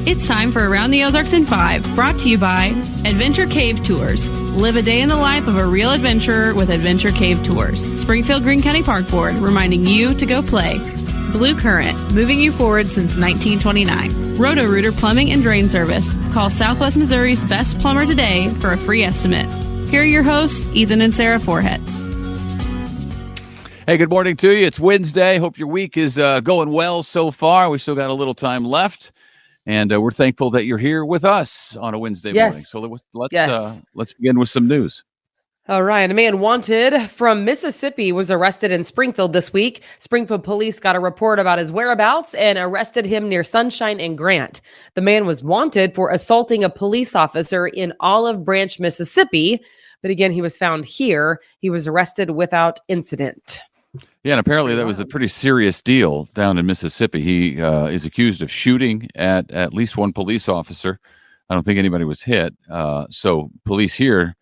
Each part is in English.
It's time for Around the Ozarks in 5, brought to you by Adventure Cave Tours. Live a day in the life of a real adventurer with Adventure Cave Tours. Springfield Greene County Park Board, reminding you to go play. Blue Current, moving you forward since 1929. Roto-Rooter Plumbing and Drain Service. Call Southwest Missouri's best plumber today for a free estimate. Here are your hosts, Ethan and Sarah Foreheads. Hey, good morning to you. It's Wednesday. Hope your week is going well so far. We still got a little time left. And we're thankful that you're here with us on a Wednesday morning. So let's begin with some news. All right. A man wanted from Mississippi was arrested in Springfield this week. Springfield police got a report about his whereabouts and arrested him near Sunshine and Grant. The man was wanted for assaulting a police officer in Olive Branch, Mississippi. But again, he was found here. He was arrested without incident. Yeah, and apparently that was a pretty serious deal down in Mississippi. He is accused of shooting at least one police officer. I don't think anybody was hit. So police here,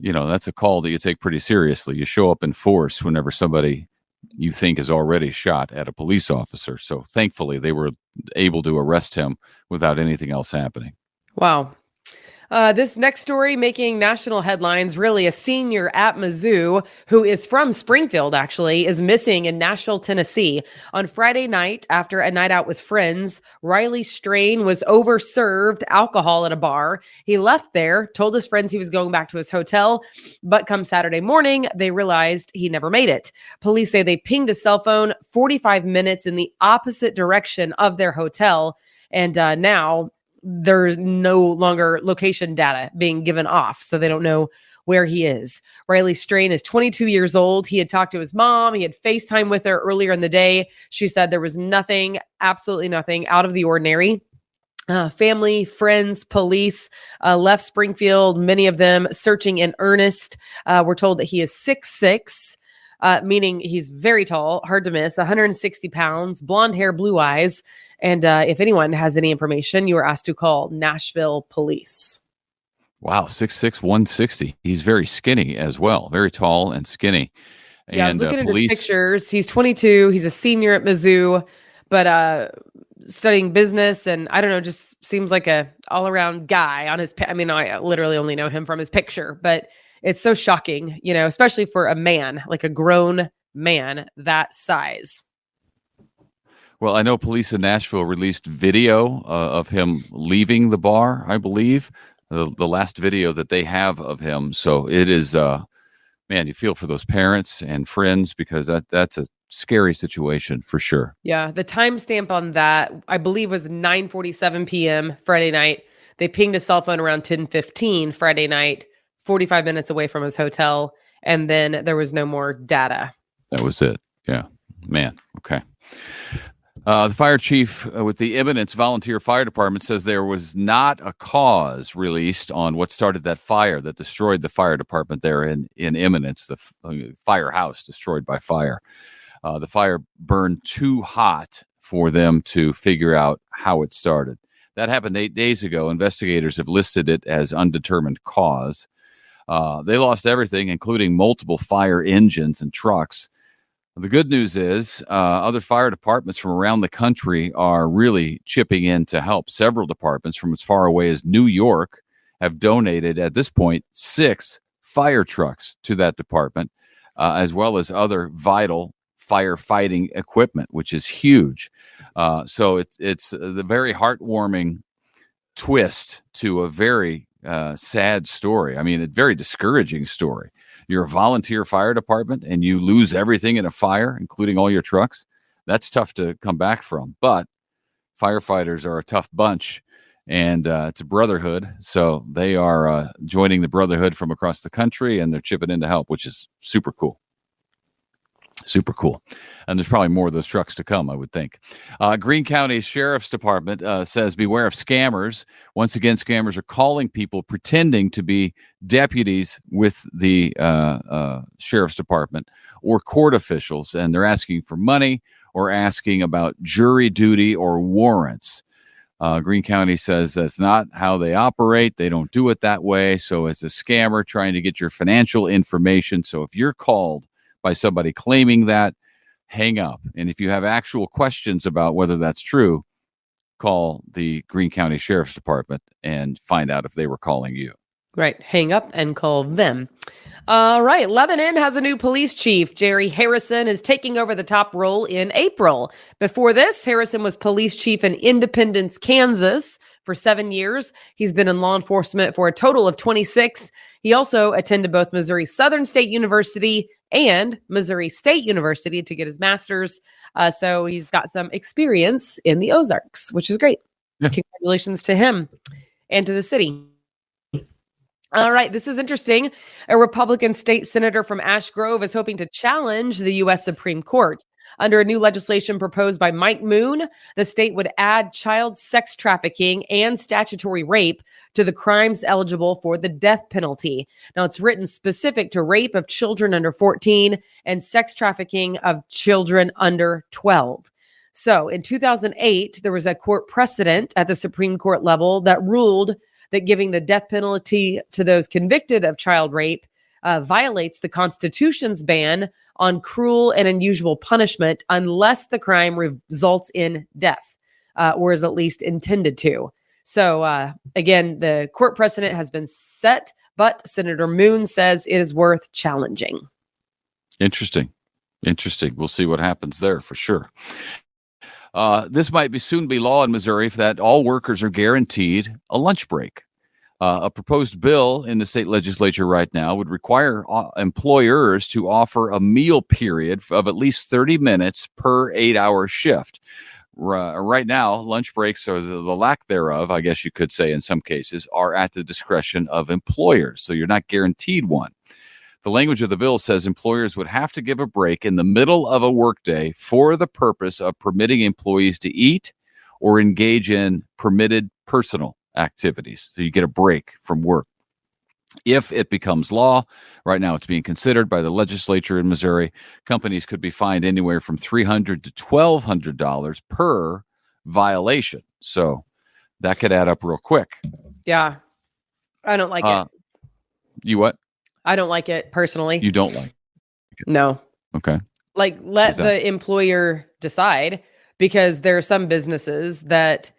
that's a call that you take pretty seriously. You show up in force whenever somebody you think is already shot at a police officer. So thankfully they were able to arrest him without anything else happening. Wow. This next story making national headlines, really. A senior at Mizzou who is from Springfield, actually, is missing in Nashville, Tennessee. On Friday night, after a night out with friends, Riley Strain was overserved alcohol at a bar. He left there, told his friends he was going back to his hotel, but come Saturday morning, they realized he never made it. Police say they pinged his cell phone 45 minutes in the opposite direction of their hotel, and now there's no longer location data being given off, so they don't know where he is. Riley Strain is 22 years old. He had talked to his mom. He had FaceTime with her earlier in the day. She said there was nothing, absolutely nothing out of the ordinary. Family, friends, police left Springfield, many of them searching in earnest. We're told that he is 6'6", meaning he's very tall, hard to miss, 160 pounds, blonde hair, blue eyes. And if anyone has any information, you are asked to call Nashville police. Wow, 6'6", 160. He's very skinny as well, very tall and skinny. Yeah, I was looking at his pictures. He's 22. He's a senior at Mizzou, but studying business, and I don't know, just seems like a all-around guy on his. I literally only know him from his picture, but it's so shocking, especially for a man, like a grown man that size. Well, I know police in Nashville released video of him leaving the bar, I believe, the last video that they have of him. So it is, you feel for those parents and friends because that's a scary situation for sure. Yeah, the timestamp on that, I believe, was 9:47 p.m. Friday night. They pinged his cell phone around 10:15 Friday night, 45 minutes away from his hotel, and then there was no more data. That was it. Yeah, man. Okay. The fire chief with the Eminence Volunteer Fire Department says there was not a cause released on what started that fire that destroyed the fire department there in Eminence, the firehouse destroyed by fire. The fire burned too hot for them to figure out how it started. That happened 8 days ago. Investigators have listed it as undetermined cause. They lost everything, including multiple fire engines and trucks. The good news is other fire departments from around the country are really chipping in to help. Several departments from as far away as New York have donated, at this point, 6 fire trucks to that department, as well as other vital firefighting equipment, which is huge. So it's the very heartwarming twist to a very sad story. A very discouraging story. You're a volunteer fire department and you lose everything in a fire, including all your trucks. That's tough to come back from. But firefighters are a tough bunch, and it's a brotherhood. So they are joining the brotherhood from across the country, and they're chipping in to help, which is super cool. Super cool. And there's probably more of those trucks to come, I would think. Greene County Sheriff's Department says beware of scammers. Once again, scammers are calling people pretending to be deputies with the Sheriff's Department or court officials, and they're asking for money or asking about jury duty or warrants. Greene County says that's not how they operate. They don't do it that way. So it's a scammer trying to get your financial information. So if you're called by somebody claiming that, hang up. And if you have actual questions about whether that's true, call the Greene County Sheriff's Department and find out if they were calling you. Right. Hang up and call them. All right. Lebanon has a new police chief. Jerry Harrison is taking over the top role in April. Before this, Harrison was police chief in Independence, Kansas for 7 years. He's been in law enforcement for a total of 26. He also attended both Missouri Southern State University and Missouri State University to get his master's. So he's got some experience in the Ozarks, which is great. Yeah. Congratulations to him and to the city. All right, this is interesting. A Republican state senator from Ash Grove is hoping to challenge the U.S. Supreme Court. Under a new legislation proposed by Mike Moon, the state would add child sex trafficking and statutory rape to the crimes eligible for the death penalty. Now, it's written specific to rape of children under 14 and sex trafficking of children under 12. So in 2008, there was a court precedent at the Supreme Court level that ruled that giving the death penalty to those convicted of child rape violates the Constitution's ban on cruel and unusual punishment unless the crime results in death or is at least intended to. So again, the court precedent has been set, but Senator Moon says it is worth challenging. Interesting. We'll see what happens there for sure. This might soon be law in Missouri that all workers are guaranteed a lunch break. A proposed bill in the state legislature right now would require employers to offer a meal period of at least 30 minutes per 8-hour shift. Right now, lunch breaks, or the lack thereof, I guess you could say in some cases, are at the discretion of employers. So you're not guaranteed one. The language of the bill says employers would have to give a break in the middle of a workday for the purpose of permitting employees to eat or engage in permitted personal activities. So you get a break from work. If it becomes law, right now it's being considered by the legislature in Missouri, companies could be fined anywhere from $300 to $1,200 per violation. So that could add up real quick. Yeah. I don't like it. You what? I don't like it personally. You don't like it? No. Okay. Like, let the employer decide, because there are some businesses that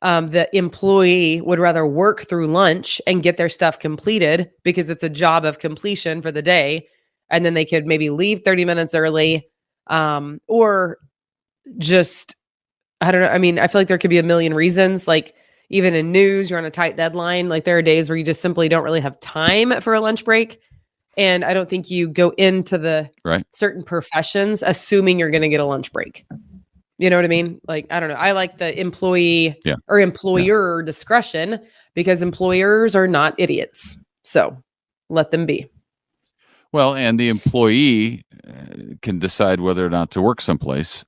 the employee would rather work through lunch and get their stuff completed because it's a job of completion for the day. And then they could maybe leave 30 minutes early, or just, I don't know. I mean, I feel like there could be a million reasons. Like, even in news, you're on a tight deadline. Like, there are days where you just simply don't really have time for a lunch break. And I don't think you go into the certain professions assuming you're going to get a lunch break. You know what I mean? Like, I don't know. I like the employee or employer discretion, because employers are not idiots. So let them be. Well, and the employee can decide whether or not to work someplace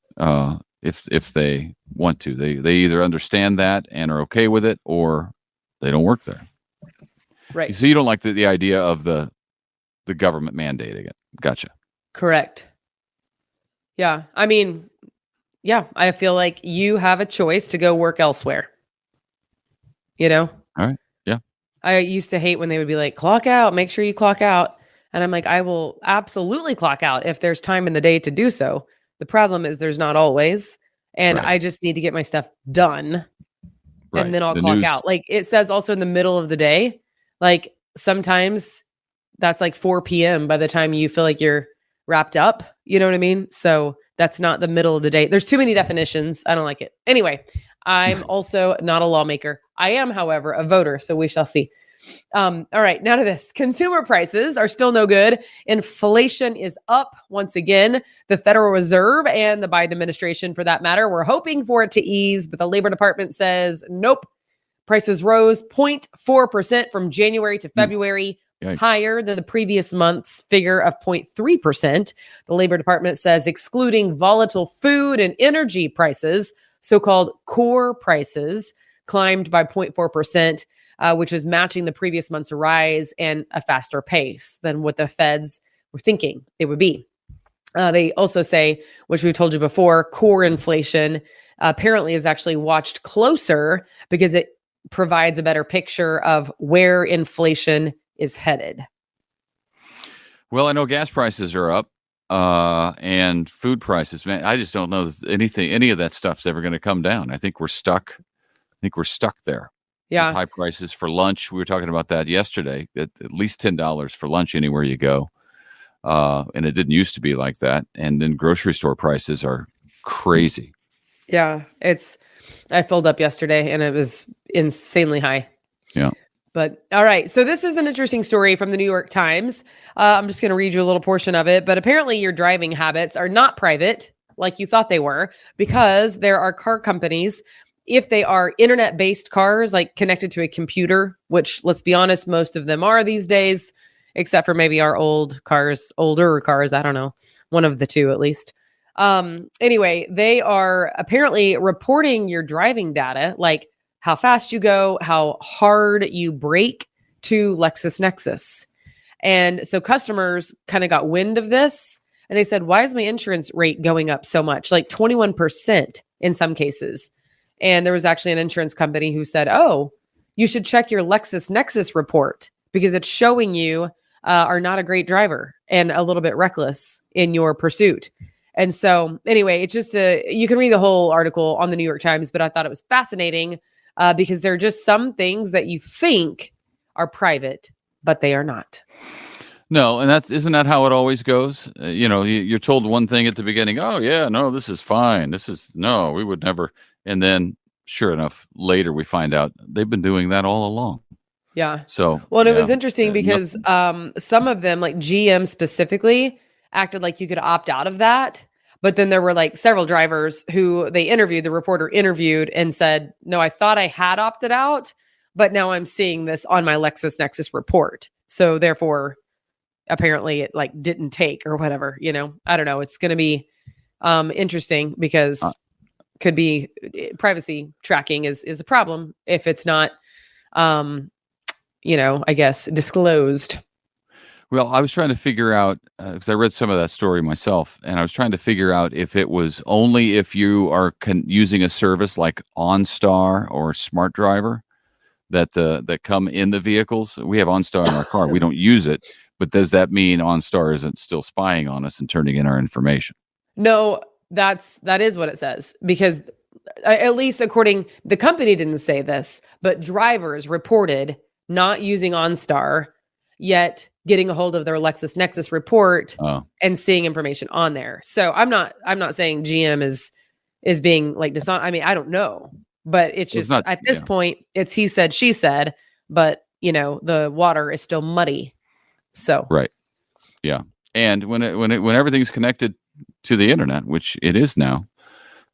if they want to. They either understand that and are okay with it, or they don't work there. Right. So you don't like the idea of the government mandating it. Gotcha. Correct. Yeah. I mean, yeah, I feel like you have a choice to go work elsewhere. You know? All right. Yeah. I used to hate when they would be like, clock out, make sure you clock out. And I'm like, I will absolutely clock out if there's time in the day to do so. The problem is there's not always. And I just need to get my stuff done. And then I'll clock out. Like, it says also in the middle of the day, like sometimes that's like 4 p.m. by the time you feel like you're wrapped up. You know what I mean? So that's not the middle of the day. There's too many definitions. I don't like it. Anyway, I'm also not a lawmaker. I am, however, a voter. So we shall see. All right, now to this. Consumer prices are still no good. Inflation is up once again. The Federal Reserve and the Biden administration, for that matter, were hoping for it to ease, but the Labor Department says nope. Prices rose 0.4% from January to February, higher than the previous month's figure of 0.3%. The Labor Department says excluding volatile food and energy prices, so-called core prices, climbed by 0.4%. Which is matching the previous month's rise and a faster pace than what the feds were thinking it would be. They also say, which we've told you before, core inflation apparently is actually watched closer because it provides a better picture of where inflation is headed. Well, I know gas prices are up and food prices. Man, I just don't know that any of that stuff's ever going to come down. I think we're stuck think we're stuck there. Yeah. With high prices for lunch. We were talking about that yesterday. At least $10 for lunch anywhere you go. And it didn't used to be like that. And then grocery store prices are crazy. Yeah. I filled up yesterday and it was insanely high. Yeah. But all right. So this is an interesting story from the New York Times. I'm just going to read you a little portion of it. But apparently your driving habits are not private like you thought they were, because there are car companies, if they are internet-based cars, like connected to a computer, which, let's be honest, most of them are these days, except for maybe our older cars. I don't know. One of the two, at least. Anyway, they are apparently reporting your driving data, like how fast you go, how hard you brake, to LexisNexis. And so customers kind of got wind of this and they said, why is my insurance rate going up so much? Like 21% in some cases. And there was actually an insurance company who said, oh, you should check your LexisNexis report because it's showing you are not a great driver and a little bit reckless in your pursuit. And so anyway, it's just you can read the whole article on the New York Times, but I thought it was fascinating because there are just some things that you think are private, but they are not. No, and isn't that how it always goes? You're told one thing at the beginning. Oh yeah, no, this is fine. We would never. And then sure enough, later we find out they've been doing that all along. Yeah. So, well, and it was interesting because some of them, like GM specifically, acted like you could opt out of that. But then there were like several drivers who the reporter interviewed and said, no, I thought I had opted out, but now I'm seeing this on my LexisNexis report. So therefore, apparently it like didn't take or whatever, I don't know. It's going to be interesting because could be privacy tracking is a problem if it's not, I guess disclosed. Well, I was trying to figure out, because I read some of that story myself, and I was trying to figure out if it was only if you are using a service like OnStar or Smart Driver that come in the vehicles. We have OnStar in our car. We don't use it, but does that mean OnStar isn't still spying on us and turning in our information? No, that is what it says, because at least according, the company didn't say this, but drivers reported not using OnStar, yet getting a hold of their LexisNexis report and seeing information on there. So I'm not saying GM is being like dishonest. I mean, I don't know, but it's just at this point, it's he said, she said, but the water is still muddy. So right, yeah, and when everything's connected to the internet, which it is now,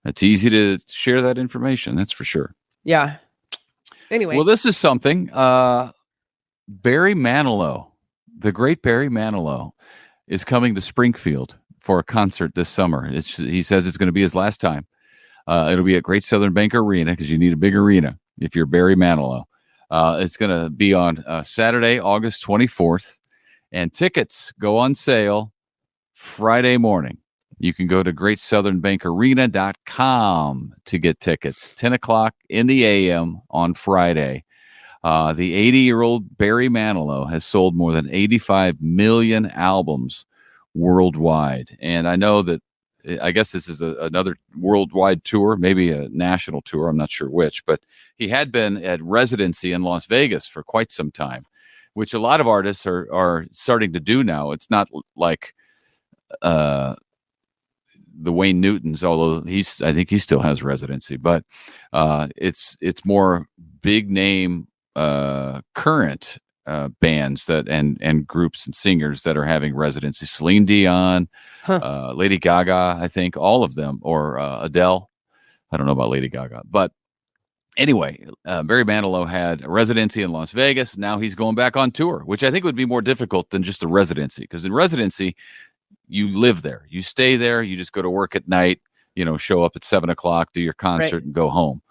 it's easy to share that information. That's for sure. Yeah. Anyway, well, this is something. Barry Manilow, the great Barry Manilow, is coming to Springfield for a concert this summer. He says it's going to be his last time. It'll be at Great Southern Bank Arena because you need a big arena if you're Barry Manilow. It's going to be on Saturday, August 24th, and tickets go on sale Friday morning. You can go to greatsouthernbankarena.com to get tickets. 10 o'clock in the a.m. on Friday. The 80-year-old Barry Manilow has sold more than 85 million albums worldwide. And I know that, I guess this is another worldwide tour, maybe a national tour. I'm not sure which, but he had been at residency in Las Vegas for quite some time, which a lot of artists are starting to do now. It's not like the Wayne Newtons, although I think he still has residency, but it's more big name current bands that and groups and singers that are having residency. Celine Dion, Lady Gaga, I think all of them, or Adele. I don't know about Lady Gaga, but anyway, Barry Manilow had a residency in Las Vegas. Now he's going back on tour, which I think would be more difficult than just a residency, because in residency you live there, you stay there, you just go to work at night, show up at 7 o'clock, do your concert, and go home.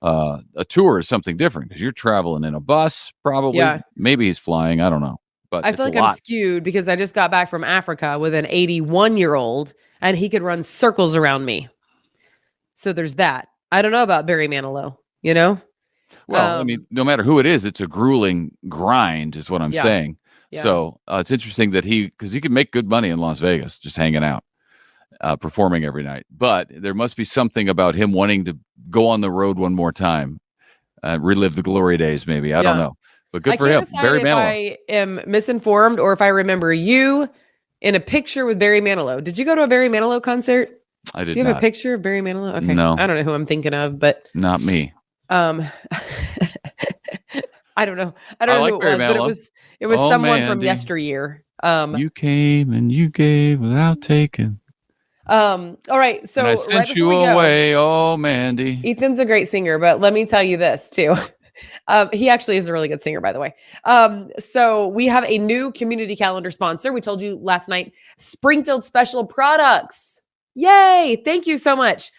A tour is something different because you're traveling in a bus, probably. Yeah. Maybe he's flying. I don't know. But I feel like I'm skewed because I just got back from Africa with an 81-year-old and he could run circles around me. So there's that. I don't know about Barry Manilow, Well, I mean, no matter who it is, it's a grueling grind is what I'm saying. Yeah. So it's interesting that because he can make good money in Las Vegas just hanging out. Performing every night, but there must be something about him wanting to go on the road one more time relive the glory days, maybe. I don't know. But good for him. Barry Manilow. I am misinformed or if I remember you in a picture with Barry Manilow. Did you go to a Barry Manilow concert? I did. Do you have a picture of Barry Manilow? Okay. No. I don't know who I'm thinking of, but not me. I don't know. I don't know who it was, but it was someone from yesteryear. You came and you gave without taking. All right. So and I sent you away. Oh, Mandy. Ethan's a great singer, but let me tell you this too. He actually is a really good singer, by the way. So we have a new community calendar sponsor. We told you last night, Springfield Special Products. Yay. Thank you so much.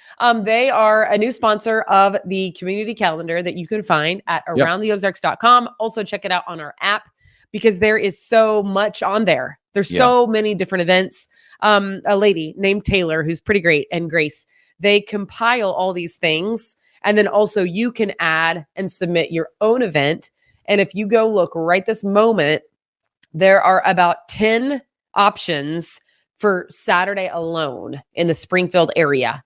They are a new sponsor of the community calendar that you can find at aroundtheozarks.com. Also check it out on our app because there is so much on there. There's so many different events. A lady named Taylor, who's pretty great, and Grace, they compile all these things. And then also you can add and submit your own event. And if you go look right this moment, there are about 10 options for Saturday alone in the Springfield area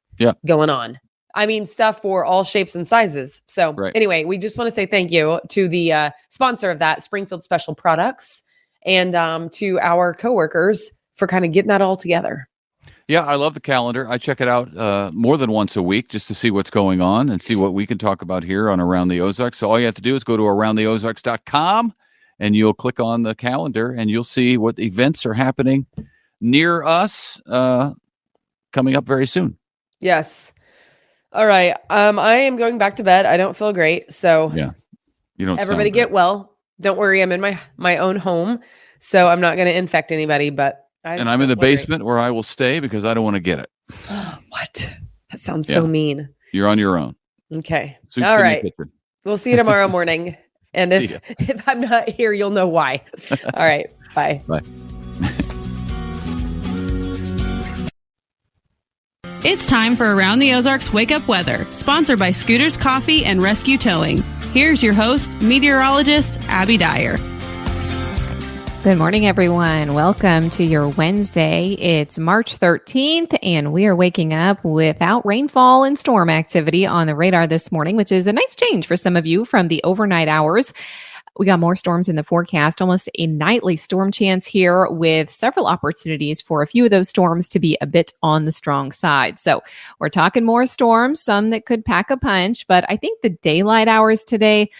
going on. I mean, stuff for all shapes and sizes. So anyway, we just want to say thank you to the sponsor of that, Springfield Special Products, and to our coworkers for kind of getting that all together. Yeah, I love the calendar. I check it out more than once a week just to see what's going on and see what we can talk about here on Around the Ozarks. So all you have to do is go to aroundtheozarks.com and you'll click on the calendar and you'll see what events are happening near us coming up very soon. Yes. All right. I am going back to bed. I don't feel great. So you don't. Everybody get well. Don't worry. I'm in my own home, so I'm not going to infect anybody, but I'm in the basement where I will stay because I don't want to get it. What? That sounds so mean. You're on your own. Okay. Soup's all right. We'll see you tomorrow morning. And if I'm not here, you'll know why. All right. Bye. Bye. It's time for Around the Ozarks Wake Up Weather, sponsored by Scooters Coffee and Rescue Towing. Here's your host, meteorologist Abby Dyer. Good morning, everyone. Welcome to your Wednesday. It's March 13th, and we are waking up without rainfall and storm activity on the radar this morning, which is a nice change for some of you from the overnight hours. We got more storms in the forecast, almost a nightly storm chance here with several opportunities for a few of those storms to be a bit on the strong side. So we're talking more storms, some that could pack a punch, but I think the daylight hours today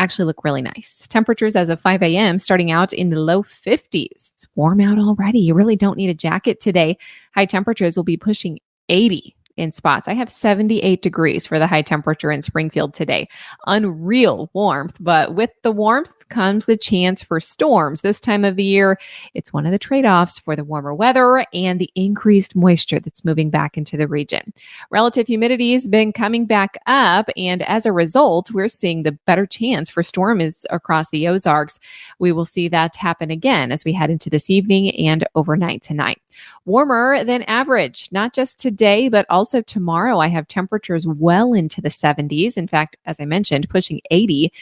actually look really nice. Temperatures as of 5 a.m. starting out in the low 50s. It's warm out already. You really don't need a jacket today. High temperatures will be pushing 80 in spots. I have 78 degrees for the high temperature in Springfield today. Unreal warmth, but with the warmth comes the chance for storms. This time of the year, it's one of the trade-offs for the warmer weather and the increased moisture that's moving back into the region. Relative humidity has been coming back up, and as a result, we're seeing the better chance for storms across the Ozarks. We will see that happen again as we head into this evening and overnight tonight. Warmer than average, not just today, but also tomorrow. I have temperatures well into the 70s. In fact, as I mentioned, pushing 80.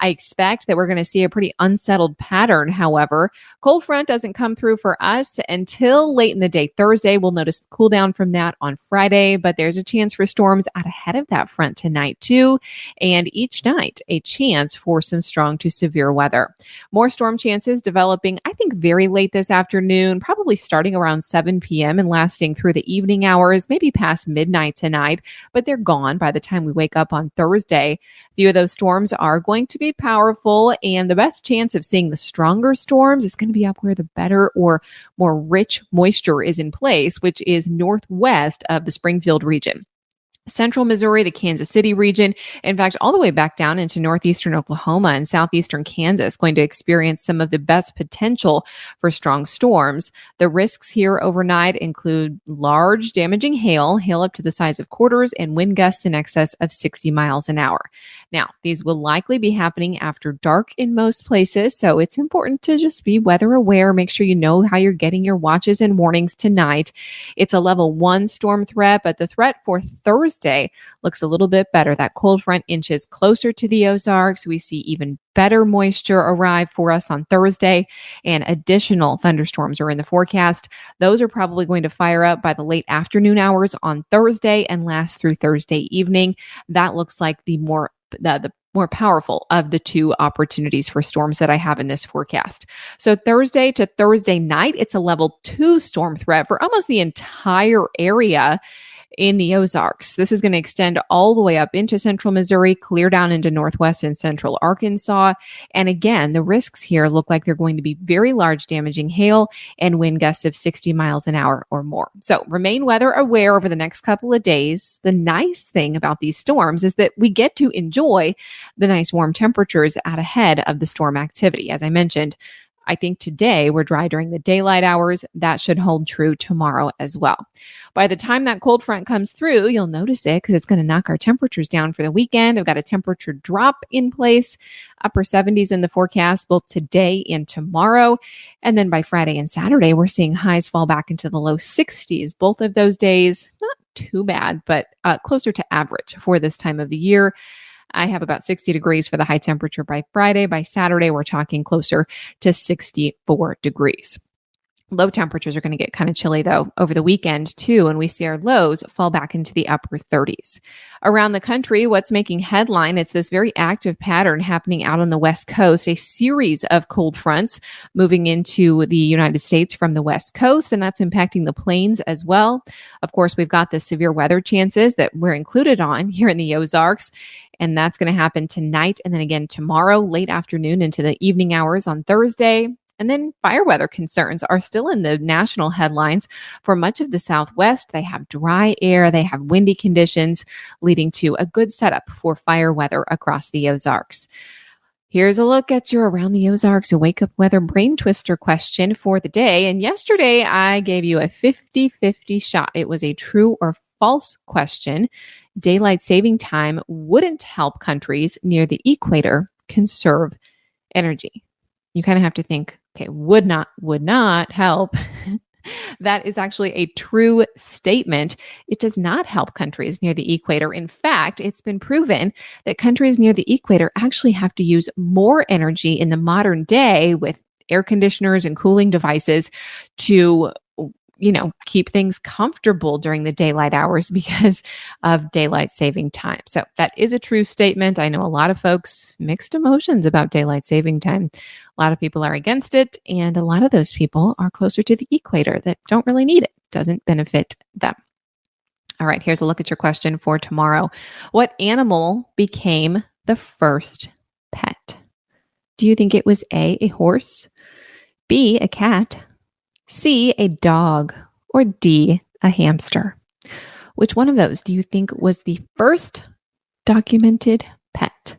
I expect that we're going to see a pretty unsettled pattern. However, cold front doesn't come through for us until late in the day. Thursday, we'll notice the cool down from that on Friday, but there's a chance for storms out ahead of that front tonight too. And each night, a chance for some strong to severe weather. More storm chances developing, I think, very late this afternoon, probably starting around 7 p.m. and lasting through the evening hours, maybe past midnight tonight, but they're gone by the time we wake up on Thursday. A few of those storms are going to be powerful, and the best chance of seeing the stronger storms is going to be up where the better or more rich moisture is in place, which is northwest of the Springfield region. Central Missouri, the Kansas City region, in fact, all the way back down into northeastern Oklahoma and southeastern Kansas, going to experience some of the best potential for strong storms. The risks here overnight include large damaging hail up to the size of quarters, and wind gusts in excess of 60 miles an hour. Now, these will likely be happening after dark in most places, so it's important to just be weather aware. Make sure you know how you're getting your watches and warnings tonight. It's a level 1 storm threat, but the threat for Thursday looks a little bit better. That cold front inches closer to the Ozarks. We see even better moisture arrive for us on Thursday, and additional thunderstorms are in the forecast. Those are probably going to fire up by the late afternoon hours on Thursday and last through Thursday evening. That looks like the more powerful of the two opportunities for storms that I have in this forecast. So Thursday to Thursday night, it's a level 2 storm threat for almost the entire area in the Ozarks. This is going to extend all the way up into central Missouri, clear down into northwest and central Arkansas. And again, the risks here look like they're going to be very large damaging hail and wind gusts of 60 miles an hour or more. So remain weather aware over the next couple of days. The nice thing about these storms is that we get to enjoy the nice warm temperatures out ahead of the storm activity. As I mentioned, I think today we're dry during the daylight hours. That should hold true tomorrow as well. By the time that cold front comes through, you'll notice it because it's going to knock our temperatures down for the weekend. I've got a temperature drop in place, upper 70s in the forecast, both today and tomorrow. And then by Friday and Saturday, we're seeing highs fall back into the low 60s. Both of those days, not too bad, but closer to average for this time of the year. I have about 60 degrees for the high temperature by Friday. By Saturday, we're talking closer to 64 degrees. Low temperatures are going to get kind of chilly, though, over the weekend, too, and we see our lows fall back into the upper 30s. Around the country, what's making headline, it's this very active pattern happening out on the West Coast, a series of cold fronts moving into the United States from the West Coast, and that's impacting the plains as well. Of course, we've got the severe weather chances that we're included on here in the Ozarks, and that's going to happen tonight and then again tomorrow, late afternoon into the evening hours on Thursday. And then fire weather concerns are still in the national headlines for much of the Southwest. They have dry air, they have windy conditions, leading to a good setup for fire weather across the Ozarks. Here's a look at your Around the Ozarks Wake Up Weather Brain Twister question for the day. And yesterday, I gave you a 50-50 shot. It was a true or false question. Daylight saving time wouldn't help countries near the equator conserve energy. You kind of have to think, okay, would not help. That is actually a true statement. It does not help countries near the equator. In fact, it's been proven that countries near the equator actually have to use more energy in the modern day with air conditioners and cooling devices to keep things comfortable during the daylight hours because of daylight saving time. So that is a true statement. I know a lot of folks mixed emotions about daylight saving time. A lot of people are against it, and a lot of those people are closer to the equator that don't really need it. Doesn't benefit them. All right, here's a look at your question for tomorrow. What animal became the first pet? Do you think it was A, horse, B, a cat, C, a dog, or D, a hamster? Which one of those do you think was the first documented pet?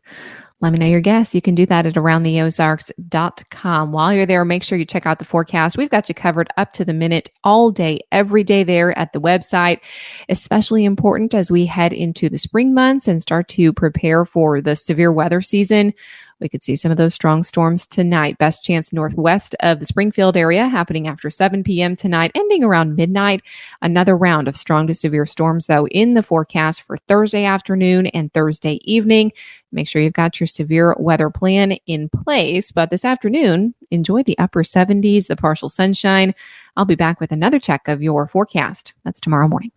Let me know your guess. You can do that at aroundtheozarks.com. While you're there, make sure you check out the forecast. We've got you covered up to the minute all day, every day there at the website. Especially important as we head into the spring months and start to prepare for the severe weather season. We could see some of those strong storms tonight. Best chance northwest of the Springfield area happening after 7 p.m. tonight, ending around midnight. Another round of strong to severe storms, though, in the forecast for Thursday afternoon and Thursday evening. Make sure you've got your severe weather plan in place. But this afternoon, enjoy the upper 70s, the partial sunshine. I'll be back with another check of your forecast. That's tomorrow morning.